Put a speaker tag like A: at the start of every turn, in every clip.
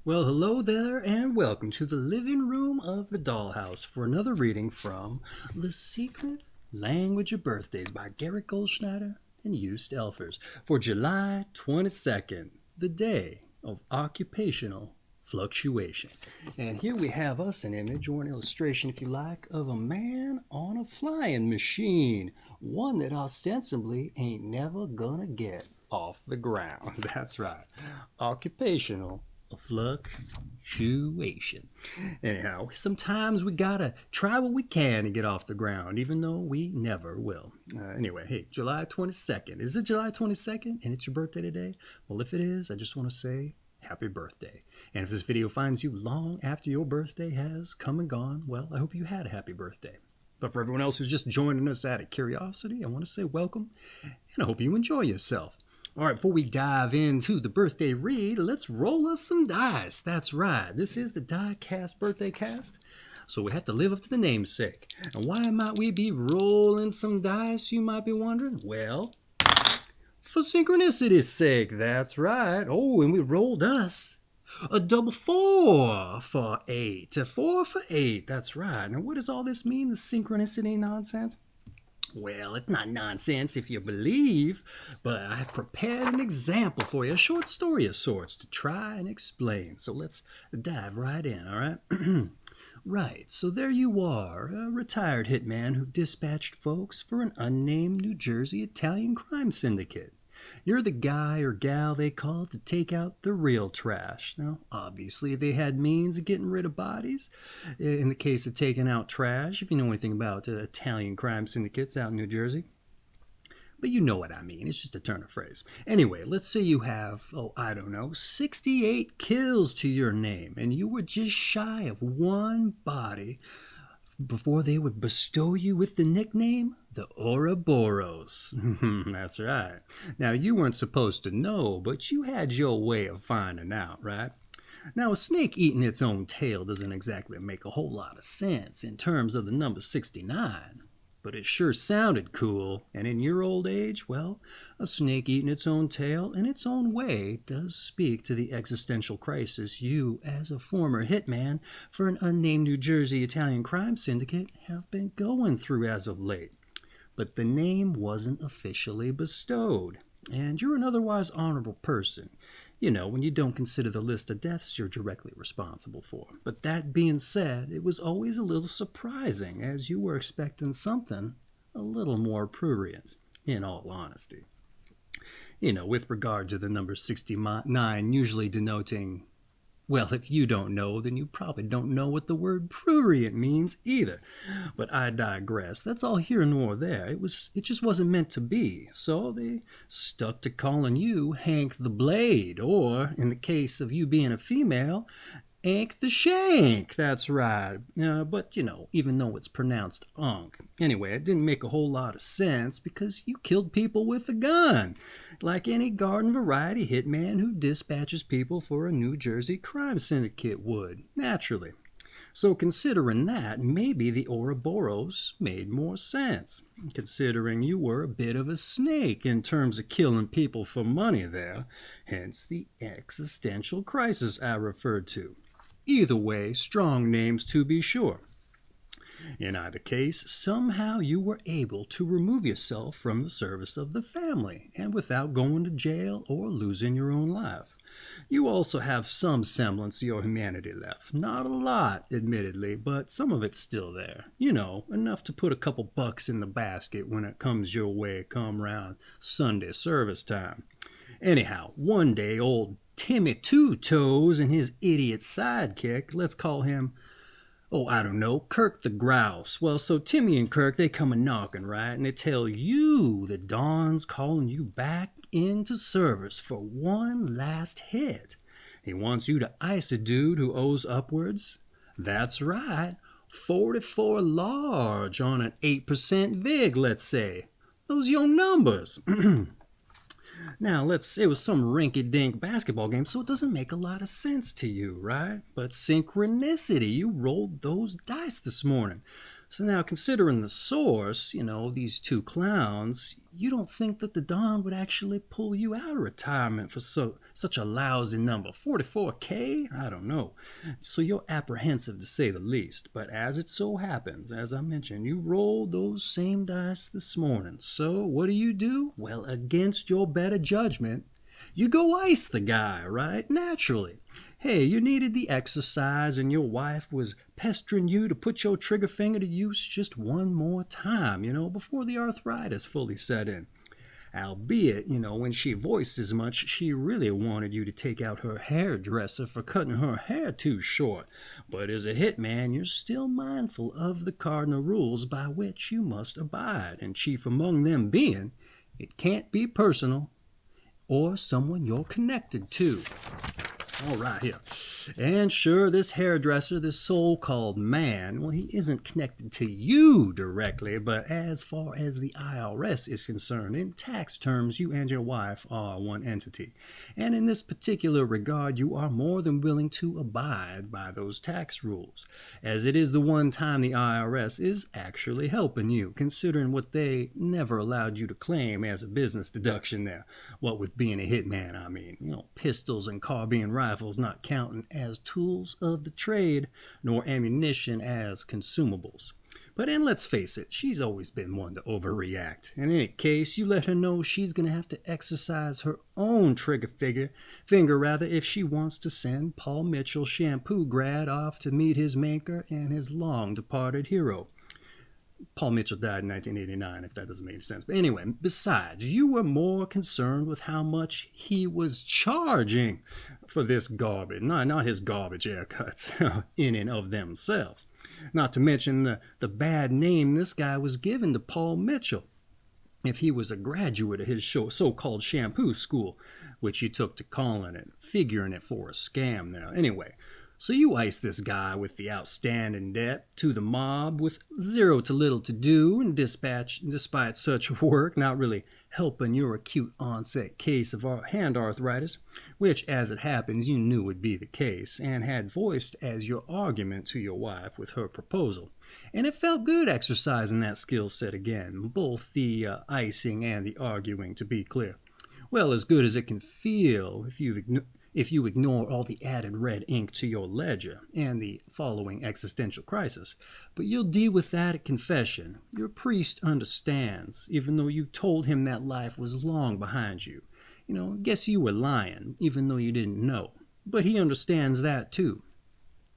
A: Well, hello there, and welcome to the living room of the dollhouse for another reading from The Secret Language of Birthdays by Goldschneider and Joost for July 22nd, the day of Occupational Fluctuation. And here we have us an image or an illustration, if you like, of a man on a flying machine, one that ostensibly ain't never gonna get off the ground. That's right, occupational fluctuation. Anyhow, sometimes we gotta try what we can to get off the ground, even though we never will. Anyway, hey, July 22nd. Is it July 22nd and it's your birthday today? Well, if it is, I just want to say happy birthday. And if this video finds you long after your birthday has come and gone, well, I hope you had a happy birthday. But for everyone else who's just joining us out of curiosity, I want to say welcome, and I hope you enjoy yourself. All right, before we dive into the birthday read, let's roll us some dice. That's right, this is the Diecast birthday cast, so we have to live up to the namesake. And why might we be rolling some dice, you might be wondering? Well, for synchronicity's sake, that's right. Oh, and we rolled us a double 4 for 8. 4 for 8, that's right. Now, what does all this mean, the synchronicity nonsense? Well, it's not nonsense if you believe, but I've prepared an example for you, a short story of sorts, to try and explain. So let's dive right in, all right? Right, so there you are, a retired hitman who dispatched folks for an unnamed New Jersey Italian crime syndicate. You're the guy or gal they called to take out the real trash. Now, obviously, they had means of getting rid of bodies. In the case of taking out trash, if you know anything about Italian crime syndicates out in New Jersey. But you know what I mean. It's just a turn of phrase. Anyway, let's say you have, 68 kills to your name, and you were just shy of one body before they would bestow you with the nickname the Ouroboros. That's right. Now, you weren't supposed to know, but you had your way of finding out, right? Now, a snake eating its own tail doesn't exactly make a whole lot of sense in terms of the number 69. But it sure sounded cool, and in your old age, well, a snake eating its own tail in its own way does speak to the existential crisis you, as a former hitman for an unnamed New Jersey Italian crime syndicate, have been going through as of late. But the name wasn't officially bestowed, and you're an otherwise honorable person. You know, when you don't consider the list of deaths you're directly responsible for. But that being said, it was always a little surprising, as you were expecting something a little more prurient, in all honesty. You know, with regard to the number 69 usually denoting, well, if you don't know, then you probably don't know what the word prurient means either. But I digress. That's all here nor there. It just wasn't meant to be. So they stuck to calling you Hank the Blade, or, in the case of you being a female, Hank the Shank. That's right. But, you know, even though it's pronounced Unk. Anyway, it didn't make a whole lot of sense because you killed people with a gun, like any garden variety hitman who dispatches people for a New Jersey crime syndicate would, naturally. So considering that, maybe the Ouroboros made more sense, considering you were a bit of a snake in terms of killing people for money there, hence the existential crisis I referred to. Either way, strong names to be sure. In either case, somehow you were able to remove yourself from the service of the family, and without going to jail or losing your own life. You also have some semblance of your humanity left. Not a lot, admittedly, but some of it's still there. You know, enough to put a couple bucks in the basket when it comes your way come round Sunday service time. Anyhow, one day old Timmy Two Toes and his idiot sidekick, let's call him, Kirk the Grouse. Well, so Timmy and Kirk, they come a-knocking, right? And they tell you that Don's calling you back into service for one last hit. He wants you to ice a dude who owes upwards, that's right, 44 large on an 8% VIG, let's say. Those your numbers. Now, it was some rinky-dink basketball game, so it doesn't make a lot of sense to you, right? But synchronicity, you rolled those dice this morning. So now, considering the source, these two clowns, you don't think that the Don would actually pull you out of retirement for such a lousy number? 44K? I don't know. So you're apprehensive to say the least. But as it so happens, as I mentioned, you rolled those same dice this morning. So what do? Well, against your better judgment, you go ice the guy, right? Naturally. Hey, you needed the exercise and your wife was pestering you to put your trigger finger to use just one more time, before the arthritis fully set in. Albeit, when she voiced as much, she really wanted you to take out her hairdresser for cutting her hair too short. But as a hitman, you're still mindful of the cardinal rules by which you must abide, and chief among them being, it can't be personal or someone you're connected to. All right, here. And sure, this hairdresser, this so-called man, well, he isn't connected to you directly, but as far as the IRS is concerned, in tax terms, you and your wife are one entity. And in this particular regard, you are more than willing to abide by those tax rules, as it is the one time the IRS is actually helping you, considering what they never allowed you to claim as a business deduction there. What with being a hitman, I mean, pistols and carbine rifles not counting as tools of the trade, nor ammunition as consumables. But then let's face it, she's always been one to overreact. In any case, you let her know she's going to have to exercise her own finger if she wants to send Paul Mitchell shampoo grad off to meet his maker and his long-departed hero. Paul Mitchell died in 1989, if that doesn't make any sense. But anyway, besides, you were more concerned with how much he was charging for this garbage. Not his garbage haircuts in and of themselves. Not to mention the bad name this guy was given to Paul Mitchell. If he was a graduate of his so-called shampoo school, which he took to calling it, figuring it for a scam now. Anyway, so you ice this guy with the outstanding debt to the mob with zero to little to do, and despite such work not really helping your acute onset case of hand arthritis, which as it happens you knew would be the case, and had voiced as your argument to your wife with her proposal. And it felt good exercising that skill set again, both the icing and the arguing, to be clear. Well, as good as it can feel if you ignore all the added red ink to your ledger and the following existential crisis. But you'll deal with that at confession. Your priest understands, even though you told him that life was long behind you. Guess you were lying, even though you didn't know. But he understands that too.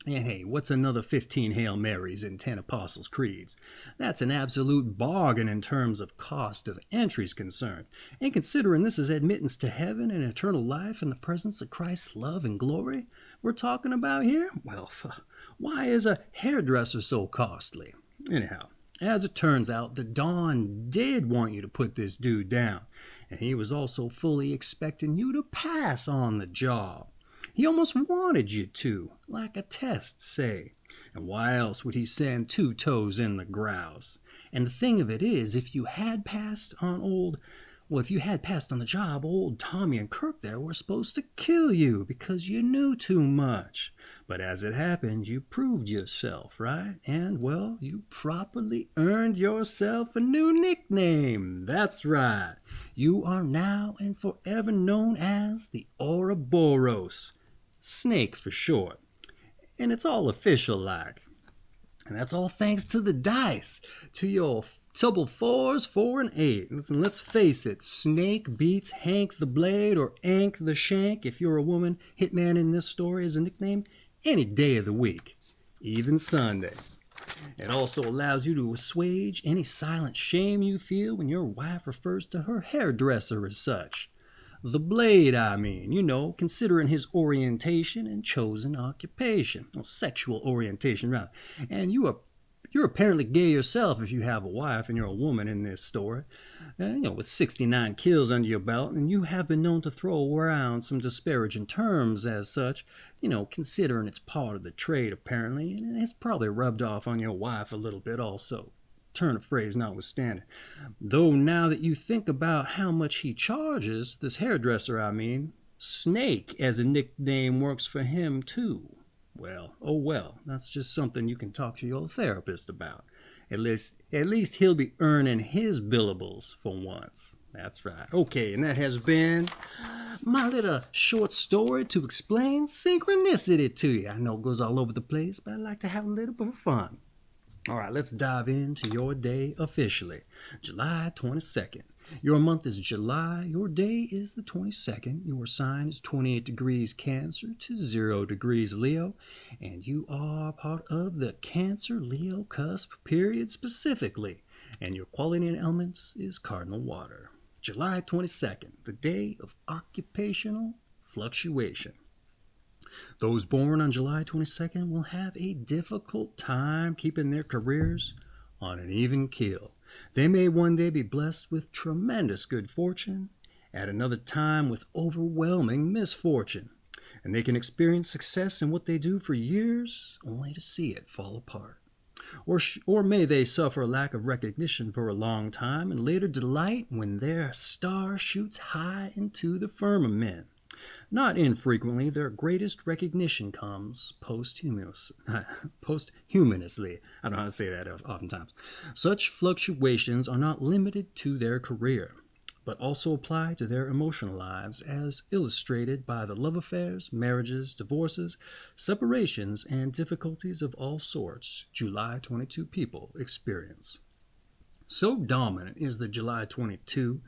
A: And hey, what's another 15 Hail Marys and 10 Apostles' Creeds? That's an absolute bargain in terms of cost of entry's concerned. And considering this is admittance to heaven and eternal life in the presence of Christ's love and glory we're talking about here, well, why is a hairdresser so costly? Anyhow, as it turns out, the Don did want you to put this dude down. And he was also fully expecting you to pass on the job. He almost wanted you to, like a test, say. And why else would he send 2 toes in the grouse? And the thing of it is, if you had passed on the job, old Tommy and Kirk there were supposed to kill you because you knew too much. But as it happened, you proved yourself, right? And, well, you properly earned yourself a new nickname. That's right. You are now and forever known as the Ouroboros. Snake for short. And it's all official like. And that's all thanks to the dice. To your double 4s, 4 and 8. Listen, let's face it. Snake beats Hank the Blade or Ank the Shank, if you're a woman. Hitman in this story is a nickname any day of the week. Even Sunday. It also allows you to assuage any silent shame you feel when your wife refers to her hairdresser as such. The Blade, I mean, considering his orientation and chosen occupation, or sexual orientation, rather. And you're apparently gay yourself if you have a wife and you're a woman in this story. With 69 kills under your belt, and you have been known to throw around some disparaging terms as such, considering it's part of the trade apparently, and it's probably rubbed off on your wife a little bit also. Turn of phrase notwithstanding. Though now that you think about how much he charges, this hairdresser I mean, Snake as a nickname works for him too. Well, oh well, that's just something you can talk to your therapist about. At least he'll be earning his billables for once. That's right. Okay, and that has been my little short story to explain synchronicity to you. I know it goes all over the place, but I like to have a little bit of fun. All right, let's dive into your day officially. July 22nd. Your month is July. Your day is the 22nd. Your sign is 28 degrees Cancer to 0 degrees Leo. And you are part of the Cancer-Leo cusp period specifically. And your quality and elements is Cardinal water. July 22nd, the day of Occupational Fluctuation. Those born on July 22nd will have a difficult time keeping their careers on an even keel. They may one day be blessed with tremendous good fortune, at another time with overwhelming misfortune, and they can experience success in what they do for years only to see it fall apart. Or may they suffer a lack of recognition for a long time and later delight when their star shoots high into the firmament. Not infrequently, their greatest recognition comes posthumously. I don't know how to say that oftentimes. Such fluctuations are not limited to their career, but also apply to their emotional lives, as illustrated by the love affairs, marriages, divorces, separations, and difficulties of all sorts July 22 people experience. So dominant is the July 22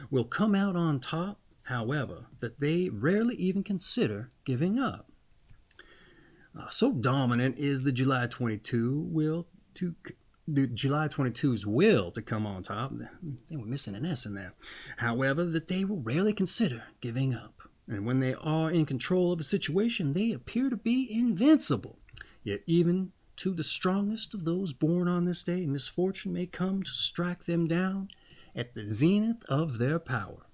A: will come out on top, however, that they rarely even consider giving up. So dominant is the July 22's will to come on top. They were missing an S in there. However, that they will rarely consider giving up. And when they are in control of a situation, they appear to be invincible. Yet even to the strongest of those born on this day, misfortune may come to strike them down at the zenith of their power.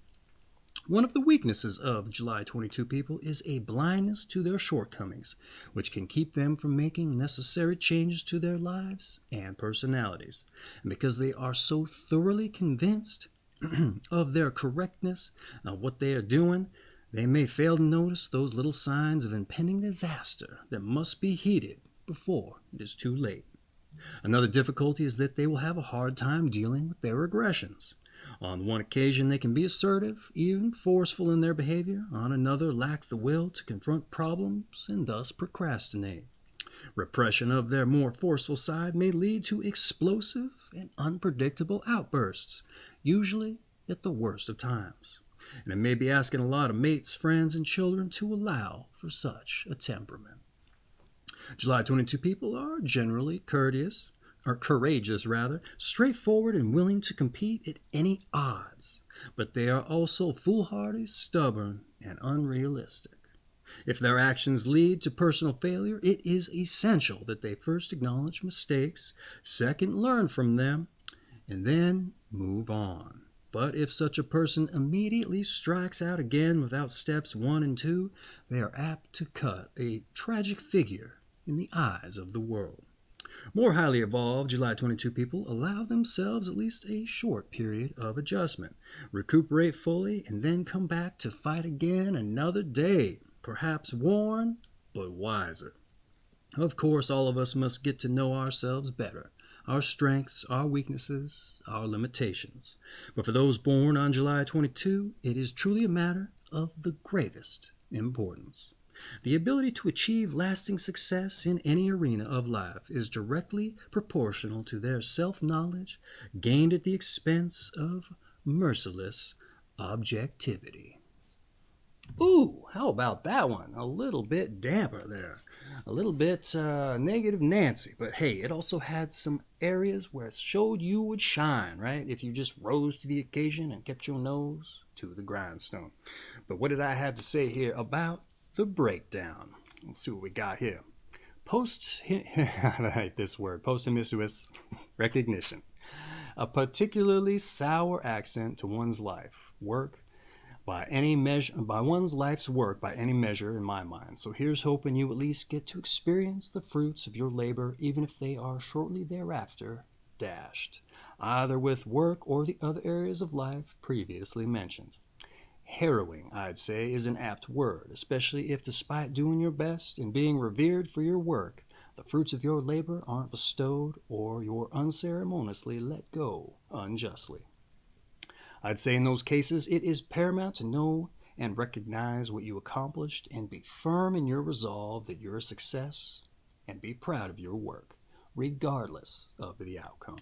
A: One of the weaknesses of July 22 people is a blindness to their shortcomings, which can keep them from making necessary changes to their lives and personalities. And because they are so thoroughly convinced of their correctness of what they are doing, they may fail to notice those little signs of impending disaster that must be heeded before it is too late. Another difficulty is that they will have a hard time dealing with their aggressions. On one occasion, they can be assertive, even forceful in their behavior. On another, lack the will to confront problems and thus procrastinate. Repression of their more forceful side may lead to explosive and unpredictable outbursts, usually at the worst of times. And it may be asking a lot of mates, friends, and children to allow for such a temperament. July 22 people are generally courageous, straightforward and willing to compete at any odds, but they are also foolhardy, stubborn, and unrealistic. If their actions lead to personal failure, it is essential that they first acknowledge mistakes, second learn from them, and then move on. But if such a person immediately strikes out again without steps 1 and 2, they are apt to cut a tragic figure in the eyes of the world. More highly evolved July 22 people allow themselves at least a short period of adjustment, recuperate fully, and then come back to fight again another day, perhaps worn, but wiser. Of course, all of us must get to know ourselves better, our strengths, our weaknesses, our limitations. But for those born on July 22, it is truly a matter of the gravest importance. The ability to achieve lasting success in any arena of life is directly proportional to their self-knowledge gained at the expense of merciless objectivity. Ooh, how about that one? A little bit damper there. A little bit negative Nancy. But hey, it also had some areas where it showed you would shine, right? If you just rose to the occasion and kept your nose to the grindstone. But what did I have to say here about the breakdown? Let's see what we got here. I hate this word. Posthumously recognition. A particularly sour accent to one's life. By one's life's work by any measure in my mind. So here's hoping you at least get to experience the fruits of your labor, even if they are shortly thereafter dashed, either with work or the other areas of life previously mentioned. Harrowing, I'd say, is an apt word, especially if despite doing your best and being revered for your work, The fruits of your labor aren't bestowed, or you're unceremoniously let go unjustly. I'd say in those cases, it is paramount to know and recognize what you accomplished and be firm in your resolve that you're a success and be proud of your work, regardless of the outcome.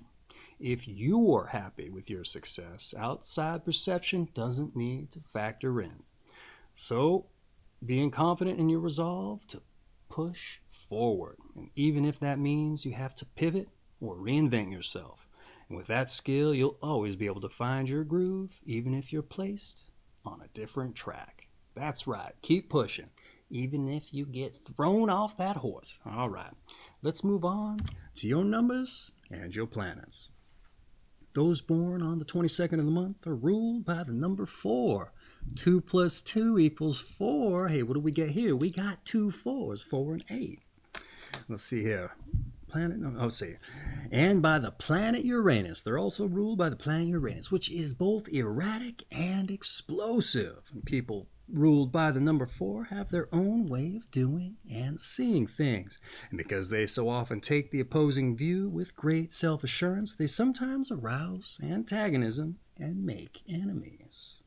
A: If you're happy with your success, outside perception doesn't need to factor in. So, being confident in your resolve to push forward, and even if that means you have to pivot or reinvent yourself. And with that skill, you'll always be able to find your groove, even if you're placed on a different track. That's right, keep pushing, even if you get thrown off that horse. All right, let's move on to your numbers and your planets. Those born on the 22nd of the month are ruled by the number 4. 2 plus 2 equals 4. Hey, what do we get here? We got 2 4s, 4 and 8. Let's see here. And by the planet Uranus. They're also ruled by the planet Uranus, which is both erratic and explosive. And people ruled by the number 4 have their own way of doing and seeing things. And because they so often take the opposing view with great self-assurance, they sometimes arouse antagonism and make enemies.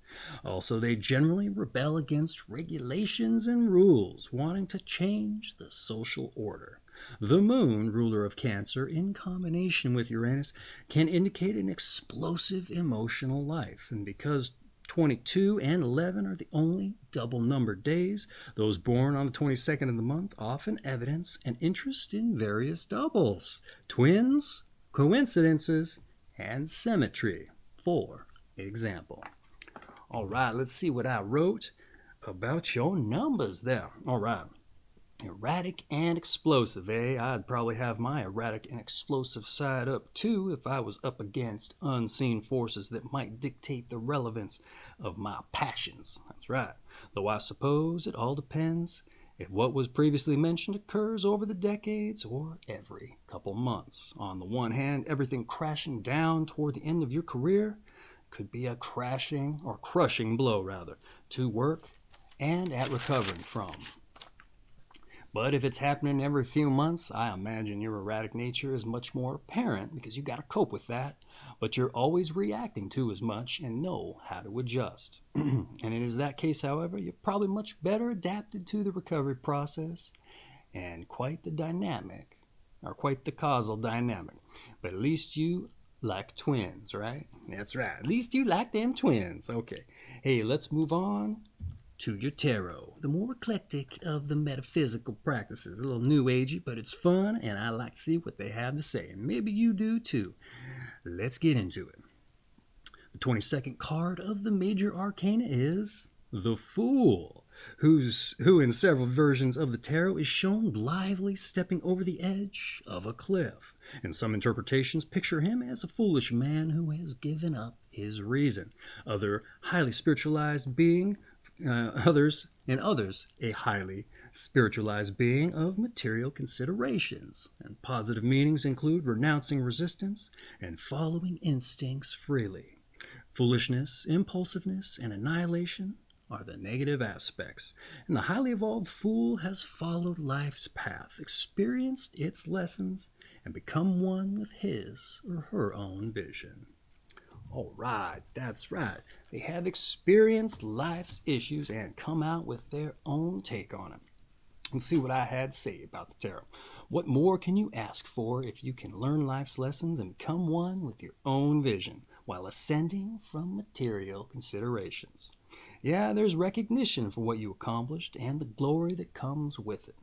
A: Also, they generally rebel against regulations and rules, wanting to change the social order. The moon, ruler of Cancer, in combination with Uranus, can indicate an explosive emotional life. And because 22 and 11 are the only double-numbered days, those born on the 22nd of the month often evidence an interest in various doubles, twins, coincidences, and symmetry, for example. All right, let's see what I wrote about your numbers there. All right. Erratic and explosive, eh? I'd probably have my erratic and explosive side up too if I was up against unseen forces that might dictate the relevance of my passions. That's right. Though I suppose it all depends if what was previously mentioned occurs over the decades or every couple months. On the one hand, everything crashing down toward the end of your career could be a crashing or crushing blow, rather, to work and at recovering from. But if it's happening every few months, I imagine your erratic nature is much more apparent because you got to cope with that, but you're always reacting to as much and know how to adjust. And it is that case, however, you're probably much better adapted to the recovery process and quite the causal dynamic. But at least you like twins, right? That's right. At least you like them twins. Okay. Hey, let's move on to your tarot, the more eclectic of the metaphysical practices. A little new agey, but it's fun, and I like to see what they have to say. And maybe you do too. Let's get into it. The 22nd card of the major arcana is the Fool, who in several versions of the tarot is shown blithely stepping over the edge of a cliff. In some interpretations, picture him as a foolish man who has given up his reason. Others, a highly spiritualized being of material considerations. And positive meanings include renouncing resistance and following instincts freely. Foolishness, impulsiveness, and annihilation are the negative aspects. And the highly evolved Fool has followed life's path, experienced its lessons, and become one with his or her own vision. All right, that's right. They have experienced life's issues and come out with their own take on it. Let's see what I had to say about the tarot. What more can you ask for if you can learn life's lessons and become one with your own vision while ascending from material considerations? Yeah, there's recognition for what you accomplished and the glory that comes with it.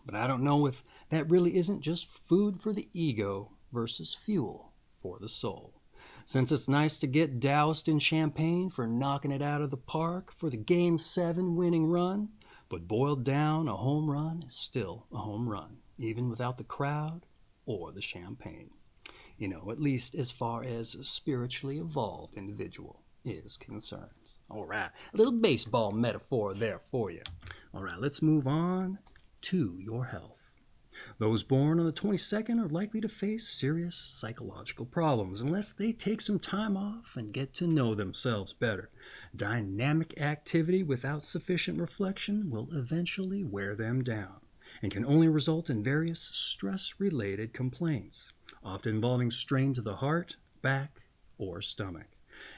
A: But I don't know if that really isn't just food for the ego versus fuel for the soul. Since it's nice to get doused in champagne for knocking it out of the park for the Game 7 winning run, but boiled down, a home run is still a home run, even without the crowd or the champagne. You know, at least as far as a spiritually evolved individual is concerned. All right, a little baseball metaphor there for you. All right, let's move on to your health. Those born on the 22nd are likely to face serious psychological problems unless they take some time off and get to know themselves better. Dynamic activity without sufficient reflection will eventually wear them down. and can only result in various stress-related complaints, often involving strain to the heart, back, or stomach.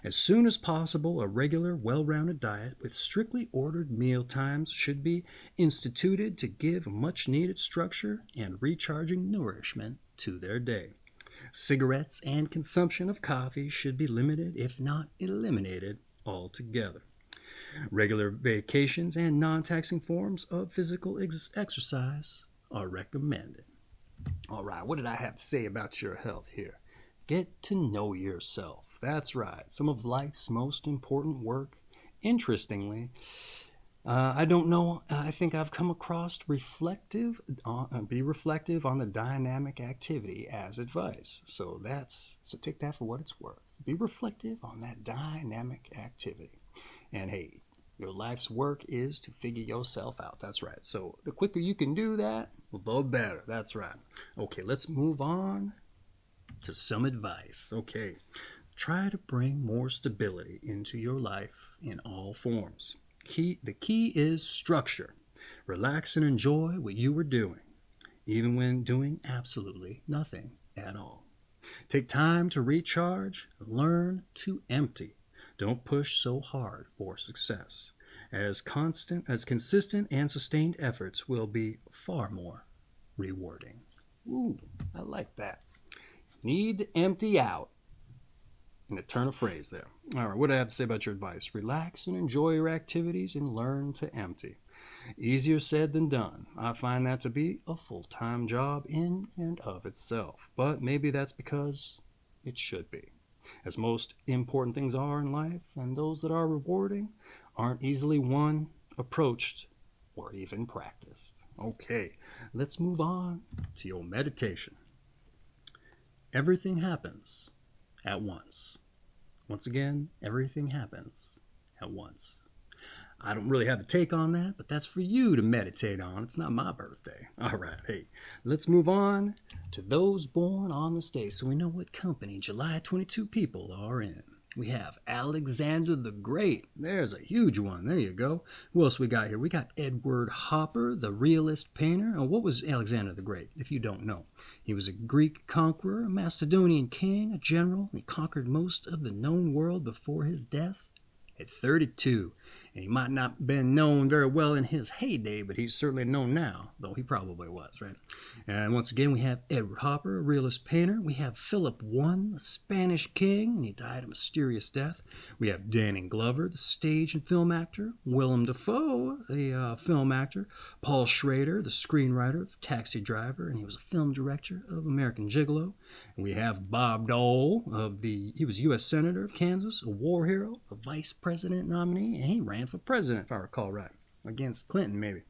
A: As soon as possible, a regular, well-rounded diet with strictly ordered meal times should be instituted to give much-needed structure and recharging nourishment to their day. Cigarettes and consumption of coffee should be limited, if not eliminated, altogether. Regular vacations and non-taxing forms of physical exercise are recommended. All right, what did I have to say about your health here? Get to know yourself. That's right. Some of life's most important work. Interestingly, I don't know. I think I've come across be reflective on the dynamic activity as advice. So take that for what it's worth. Be reflective on that dynamic activity. And hey, your life's work is to figure yourself out. That's right. So the quicker you can do that, the better. That's right. Okay, let's move on to some advice. Okay, try to bring more stability into your life in all forms. The key is structure. Relax and enjoy what you are doing, even when doing absolutely nothing at all. Take time to recharge. Learn to empty. Don't push so hard for success, as consistent and sustained efforts will be far more rewarding. Ooh, I like that. Need to empty out. And a turn of phrase there. All right, what do I have to say about your advice? Relax and enjoy your activities and learn to empty. Easier said than done. I find that to be a full-time job in and of itself. But maybe that's because it should be. As most important things are in life, and those that are rewarding aren't easily won, approached, or even practiced. Okay, let's move on to your meditation. Everything happens at once. Once again, everything happens at once. I don't really have a take on that, but that's for you to meditate on. It's not my birthday. All right, hey, let's move on to those born on this day so we know what company July 22 people are in. We have Alexander the Great. There's a huge one. There you go. Who else we got here? We got Edward Hopper, the realist painter. Oh, what was Alexander the Great, if you don't know? He was a Greek conqueror, a Macedonian king, a general. He conquered most of the known world before his death at 32. And he might not have been known very well in his heyday, but he's certainly known now, though he probably was, right? And once again, we have Edward Hopper, a realist painter. We have Philip I, the Spanish king, and he died a mysterious death. We have Danny Glover, the stage and film actor. Willem Dafoe, the film actor. Paul Schrader, the screenwriter of Taxi Driver, and he was a film director of American Gigolo. And we have Bob Dole, he was U.S. Senator of Kansas, a war hero, a vice president nominee, and he ran for president, if I recall right, against Clinton, maybe.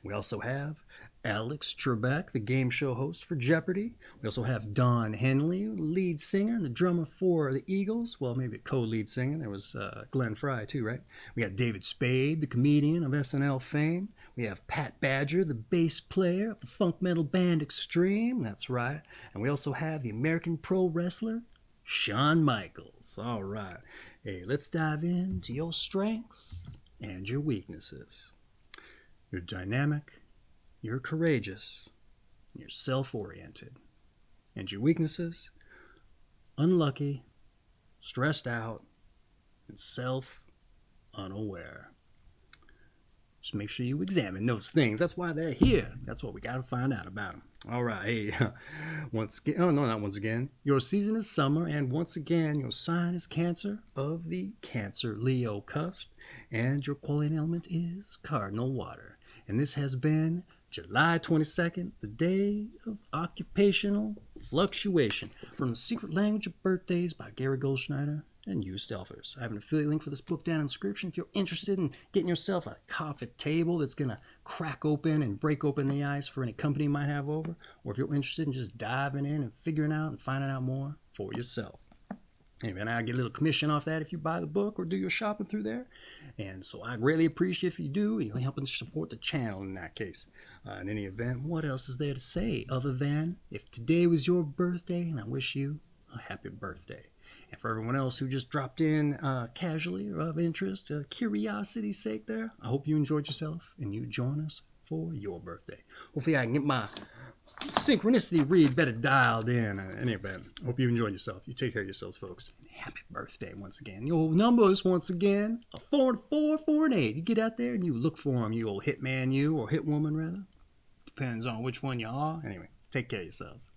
A: We also have Alex Trebek, the game show host for Jeopardy. We also have Don Henley, lead singer and the drummer for the Eagles. Well, maybe a co-lead singer. There was Glenn Frey, too, right? We got David Spade, the comedian of SNL fame. We have Pat Badger, the bass player of the funk metal band Extreme. That's right. And we also have the American pro wrestler, Shawn Michaels. All right. Hey, let's dive into your strengths and your weaknesses. You're dynamic, you're courageous, you're self-oriented. And your weaknesses? Unlucky, stressed out, and self-unaware. Just make sure you examine those things. That's why they're here. That's what we got to find out about them. All right. Hey, once again, oh, no, not once again. Your season is summer, and once again, your sign is Cancer of the Cancer-Leo cusp, and your quality element is Cardinal water. And this has been July 22nd, the day of Occupational Fluctuation, from The Secret Language of Birthdays by Gary Goldschneider and Joost. I have an affiliate link for this book down in the description if you're interested in getting yourself a coffee table that's going to crack open and break open the ice for any company you might have over, or if you're interested in just diving in and figuring out and finding out more for yourself. Anyway, and I get a little commission off that if you buy the book or do your shopping through there. And so I greatly appreciate if you do. You're helping to support the channel in that case. In any event, what else is there to say other than if today was your birthday, and I wish you a happy birthday. And for everyone else who just dropped in casually or of interest, curiosity's sake there, I hope you enjoyed yourself and you join us for your birthday. Hopefully I can get my synchronicity read better dialed in. Anyway, hope you enjoyed yourself. You take care of yourselves, folks. Happy birthday once again. Your numbers, once again, a 4 and 4, 4 and 8. You get out there and you look for them, you old hitman, you, or hitwoman, rather. Depends on which one you are. Anyway, take care of yourselves.